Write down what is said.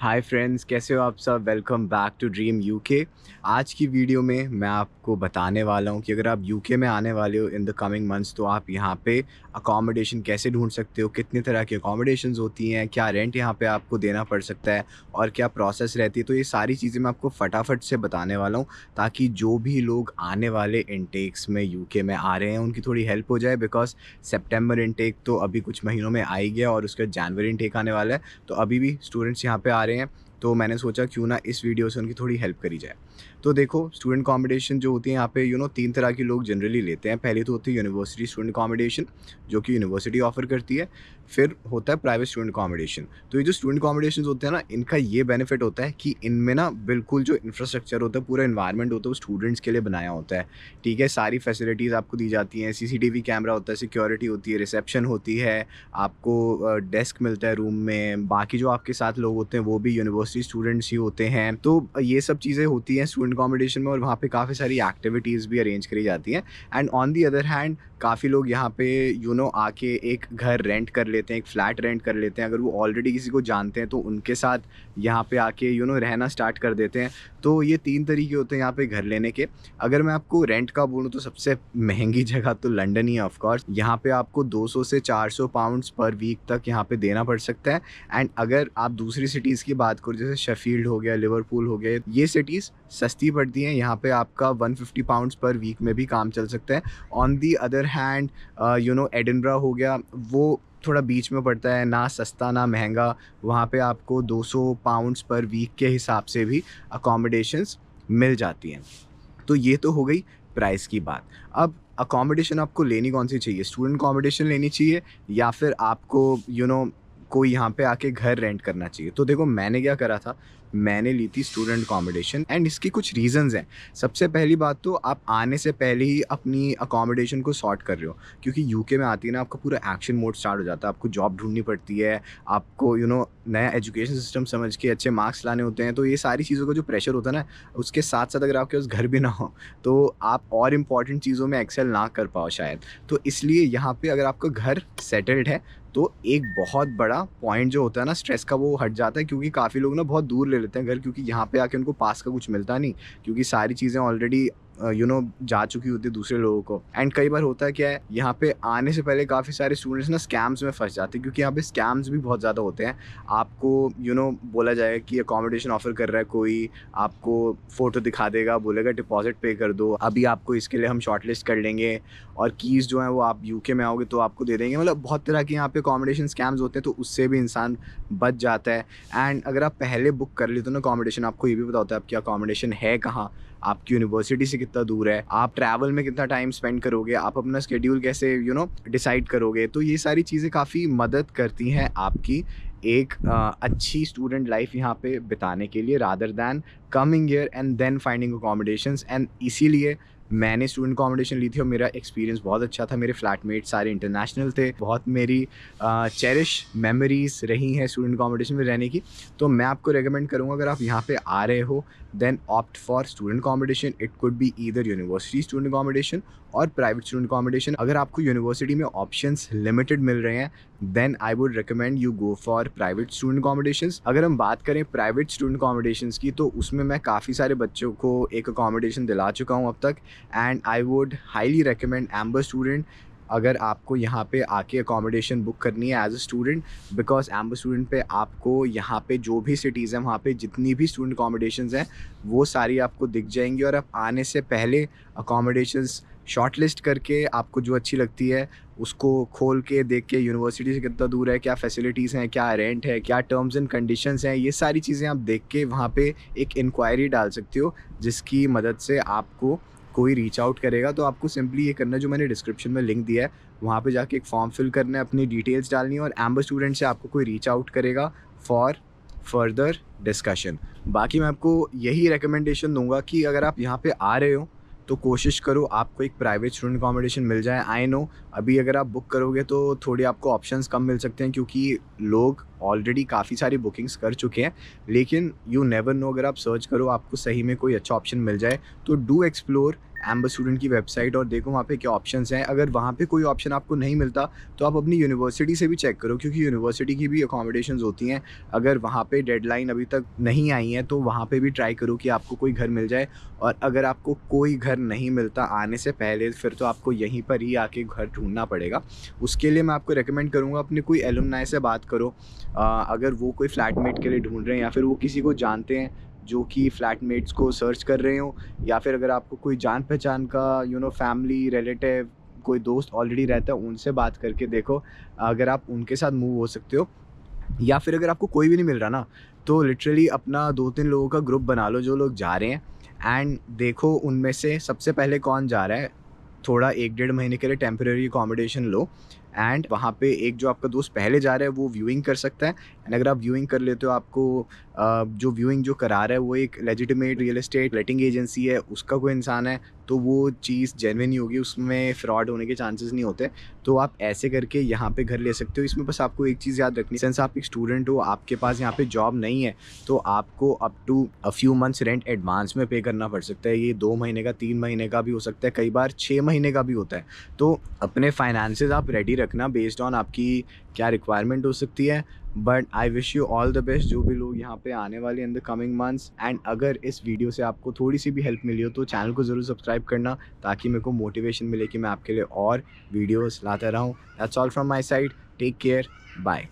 Hi friends, कैसे हो आप सब। Welcome back to Dream UK. आज की वीडियो में मैं आपको बताने वाला हूँ कि अगर आप यूके में आने वाले हो इन द कमिंग मंथ्स तो आप यहाँ पे अकोमोडेशन कैसे ढूंढ सकते हो, कितनी तरह की अकोमोडेशंस होती हैं, क्या रेंट यहाँ पे आपको देना पड़ सकता है और क्या प्रोसेस रहती है। तो ये सारी चीज़ें मैं आपको फटाफट से बताने वाला हूँ ताकि जो भी लोग आने वाले इनटेक्स में यूके में आ रहे हैं उनकी थोड़ी हेल्प हो जाए। बिकॉज सितंबर इनटेक तो अभी कुछ महीनों में आ ही गया और उसके जनवरी इनटेक आने वाला है, तो अभी भी स्टूडेंट्स यहाँ पे आ रहे हैं। तो मैंने सोचा क्यों ना इस वीडियो से उनकी थोड़ी हेल्प करी जाए। तो देखो, स्टूडेंट अकोमोडेशन जो होती है यहाँ पे तीन तरह के लोग जनरली लेते हैं। पहली तो होती है यूनिवर्सिटी स्टूडेंट अकोमोडेशन, जो कि यूनिवर्सिटी ऑफर करती है। फिर होता है प्राइवेट स्टूडेंट अकोमोडेशन। तो ये जो स्टूडेंट अकोमोडेशन होते हैं ना, इनका ये बेनिफिट होता है कि इनमें ना बिल्कुल जो इंफ्रास्ट्रक्चर होता है, पूरा इन्वायरमेंट होता है, वो स्टूडेंट्स के लिए बनाया होता है। ठीक है, सारी फैसिलिटीज़ आपको दी जाती हैं। सीसीटीवी कैमरा होता है, सिक्योरिटी होती है, रिसेप्शन होती है, आपको डेस्क मिलता है रूम में। बाकी जो आपके साथ लोग होते हैं वो भी यूनिवर्सिटी स्टूडेंट्स ही होते हैं। तो ये सब चीज़ें होती हैं स्टूडेंट अकोमोडेशन में, और वहाँ पे काफ़ी सारी एक्टिविटीज़ भी अरेंज करी जाती हैं। And on the other hand काफ़ी लोग यहाँ पे आके एक घर रेंट कर लेते हैं, एक फ्लैट रेंट कर लेते हैं। अगर वो ऑलरेडी किसी को जानते हैं तो उनके साथ यहाँ पे आके रहना स्टार्ट कर देते हैं। तो ये 3 तरीके होते हैं यहाँ पे घर लेने के। अगर मैं आपको रेंट का बोलूँ तो सबसे महंगी जगह तो लंदन ही है ऑफ कोर्स। यहाँ पे आपको 200 से 400 पाउंड्स पर वीक तक यहाँ पे देना पड़ सकता है। एंड अगर आप दूसरी सिटीज़ की बात करो, जैसे शेफील्ड हो गया, लिवरपूल हो गया, ये सिटीज़ सस्ती पड़ती हैं। यहाँ पे आपका 150 पाउंड्स पर वीक में भी काम चल सकता है। On the other hand Edinburgh हो गया, वो थोड़ा बीच में पड़ता है, ना सस्ता ना महंगा। वहाँ पे आपको 200 पाउंड्स पर वीक के हिसाब से भी अकोमोडेशंस मिल जाती हैं। तो ये तो हो गई प्राइस की बात। अब अकोमोडेशन आपको लेनी कौन सी चाहिए, स्टूडेंट अकोमोडेशन लेनी चाहिए या फिर आपको कोई यहाँ पे आके घर रेंट करना चाहिए। तो देखो, मैंने क्या करा था, मैंने ली थी स्टूडेंट अकोमोडेशन। एंड इसकी कुछ रीज़न्स हैं। सबसे पहली बात तो आप आने से पहले ही अपनी अकोमोडेशन को सॉर्ट कर रहे हो, क्योंकि यूके में आती है ना, आपका पूरा एक्शन मोड स्टार्ट हो जाता है। आपको जॉब ढूंढनी पड़ती है, आपको नया एजुकेशन सिस्टम समझ के अच्छे मार्क्स लाने होते हैं। तो ये सारी चीज़ों का जो प्रेशर होता है ना, उसके साथ साथ अगर आपके पास घर भी ना हो तो आप और इम्पॉर्टेंट चीज़ों में एक्सेल ना कर पाओ शायद। तो इसलिए यहाँ पे अगर आपका घर सेटल्ड है तो एक बहुत बड़ा पॉइंट जो होता है ना स्ट्रेस का, वो हट जाता है। क्योंकि काफ़ी लोग ना बहुत दूर ले लेते हैं घर, क्योंकि यहाँ पे आके उनको पास का कुछ मिलता नहीं, क्योंकि सारी चीज़ें ऑलरेडी जा चुकी होती है दूसरे लोगों को। एंड कई बार होता है क्या है, यहाँ पे आने से पहले काफ़ी सारे स्टूडेंट्स ना स्कैम्स में फंस जाते हैं, क्योंकि यहाँ पे स्कैम्स भी बहुत ज़्यादा होते हैं। आपको बोला जाएगा कि अकोमोडेशन ऑफर कर रहा है कोई, आपको फ़ोटो दिखा देगा, बोलेगा डिपॉजिट पे कर दो, अभी आपको इसके लिए हम शॉर्टलिस्ट कर लेंगे और कीज़ जो हैं वो आप यूके में आओगे तो आपको दे देंगे। मतलब बहुत तरह के यहाँ पे अकोमोडेशन स्कैम्स होते हैं, तो उससे भी इंसान बच जाता है। एंड अगर आप पहले बुक कर लेते हो ना अकोमोडेशन, आपको ये भी पता होता है आपकी अकोमोडेशन है कहाँ, आपकी यूनिवर्सिटी से कितना दूर है, आप ट्रैवल में कितना टाइम स्पेंड करोगे, आप अपना स्केड्यूल कैसे डिसाइड करोगे। तो ये सारी चीज़ें काफ़ी मदद करती हैं आपकी एक अच्छी स्टूडेंट लाइफ यहाँ पे बिताने के लिए, rather than coming here and then finding accommodations. And इसीलिए मैंने स्टूडेंट अकोमोडेशन ली थी और मेरा एक्सपीरियंस बहुत अच्छा था। मेरे फ्लैटमेट सारे इंटरनेशनल थे, बहुत मेरी चेरिश मेमोरीज रही हैं स्टूडेंट अकोमोडेशन में रहने की। तो मैं आपको रेकमेंड करूँगा, अगर आप यहाँ पे आ रहे हो then opt for student accommodation. It could be either university student accommodation और प्राइवेट स्टूडेंट अकोमोडेशन। अगर आपको यूनिवर्सिटी में ऑप्शंस लिमिटेड मिल रहे हैं then I would recommend you go for private student accommodations. अगर हम बात करें प्राइवेट स्टूडेंट अकोमोडेशंस की, तो उसमें मैं काफ़ी सारे बच्चों को एक अकोमोडेशन दिला चुका हूँ अब तक। And I would highly recommend Amber student, अगर आपको यहाँ पे आके अकोमोडेशन बुक करनी है as a student. Because Amber student पे आपको यहाँ पे जो भी सिटीज़ हैं वहाँ पे जितनी भी स्टूडेंट अकोमोडेशंस हैं वो सारी आपको दिख जाएंगी, और आप आने से पहले अकोमोडेशंस शॉर्टलिस्ट करके आपको जो अच्छी लगती है उसको खोल के देख के, यूनिवर्सिटी से कितना दूर है, क्या फैसिलिटीज़ हैं, क्या रेंट है, क्या टर्म्स एंड कंडीशंस हैं, ये सारी चीज़ें आप देख के वहाँ पे एक इंक्वायरी डाल सकते हो, जिसकी मदद से आपको कोई रीच आउट करेगा। तो आपको सिंपली ये करना है, जो मैंने डिस्क्रिप्शन में लिंक दिया है वहाँ पे जाके एक फॉर्म फिल करना है, अपनी डिटेल्स डालनी है, और एम्बर स्टूडेंट से आपको कोई रीच आउट करेगा फॉर फर्दर डिस्कशन। बाकी मैं आपको यही रिकमेंडेशन दूंगा कि अगर आप यहाँ पे आ रहे हो तो कोशिश करो आपको एक प्राइवेट स्टूडेंट अकोमोडेशन मिल जाए। आई नो अभी अगर आप बुक करोगे तो थोड़ी आपको ऑप्शंस कम मिल सकते हैं, क्योंकि लोग ऑलरेडी काफ़ी सारी बुकिंग्स कर चुके हैं। लेकिन यू नेवर नो, अगर आप सर्च करो आपको सही में कोई अच्छा ऑप्शन मिल जाए तो डू एक्सप्लोर एम्बर स्टूडेंट की वेबसाइट और देखो वहाँ पे क्या ऑप्शंस हैं। अगर वहाँ पे कोई ऑप्शन आपको नहीं मिलता तो आप अपनी यूनिवर्सिटी से भी चेक करो, क्योंकि यूनिवर्सिटी की भी अकोमोडेशंस होती हैं। अगर वहाँ पे डेडलाइन अभी तक नहीं आई है तो वहाँ पे भी ट्राई करो कि आपको कोई घर मिल जाए। और अगर आपको कोई घर नहीं मिलता आने से पहले, फिर तो आपको यहीं पर ही आके घर ढूंढना पड़ेगा। उसके लिए मैं आपको रेकमेंड करूँगा अपने कोई एलुमनाई से बात करो। अगर वो कोई फ्लैटमेट के लिए ढूंढ रहे हैं या फिर वो किसी को जानते हैं जो कि फ्लैटमेट्स को सर्च कर रहे हो, या फिर अगर आपको कोई जान पहचान का फैमिली रिलेटिव कोई दोस्त ऑलरेडी रहता है, उनसे बात करके देखो अगर आप उनके साथ मूव हो सकते हो। या फिर अगर आपको कोई भी नहीं मिल रहा ना, तो लिटरली अपना 2-3 लोगों का ग्रुप बना लो जो लोग जा रहे हैं, एंड देखो उनमें से सबसे पहले कौन जा रहा है। थोड़ा 1 डेढ़ महीने के लिए टेम्परेरी अकोमोडेशन लो, एंड वहाँ पे एक जो आपका दोस्त पहले जा रहा है वो व्यूइंग कर सकता है। एंड अगर आप व्यूइंग कर लेते हो, आपको जो व्यूइंग जो करा रहा है वो एक लेजिटिमेट रियल एस्टेट लेटिंग एजेंसी है, उसका कोई इंसान है, तो वो चीज़ जेन्युइन ही होगी, उसमें फ्रॉड होने के चांसेस नहीं होते। तो आप ऐसे करके यहाँ पे घर ले सकते हो। इसमें बस आपको एक चीज़ याद रखनी, सिंस आप एक स्टूडेंट हो, आपके पास यहाँ पे जॉब नहीं है, तो आपको up to a few months rent advance में पे करना पड़ सकता है। ये 2 महीने का, 3 महीने का भी हो सकता है, कई बार 6 महीने का भी होता है। तो अपने फाइनेंसेस आप रेडी रखना बेस्ड ऑन आपकी क्या रिक्वायरमेंट हो सकती है। But I wish you all the best जो भी लोग यहाँ पे आने वाले in the coming months. And अगर इस वीडियो से आपको थोड़ी सी भी हेल्प मिली हो तो चैनल को ज़रूर सब्सक्राइब करना, ताकि मेरे को मोटिवेशन मिले कि मैं आपके लिए और वीडियोस लाता रहूँ। That's all from my side, take care, bye.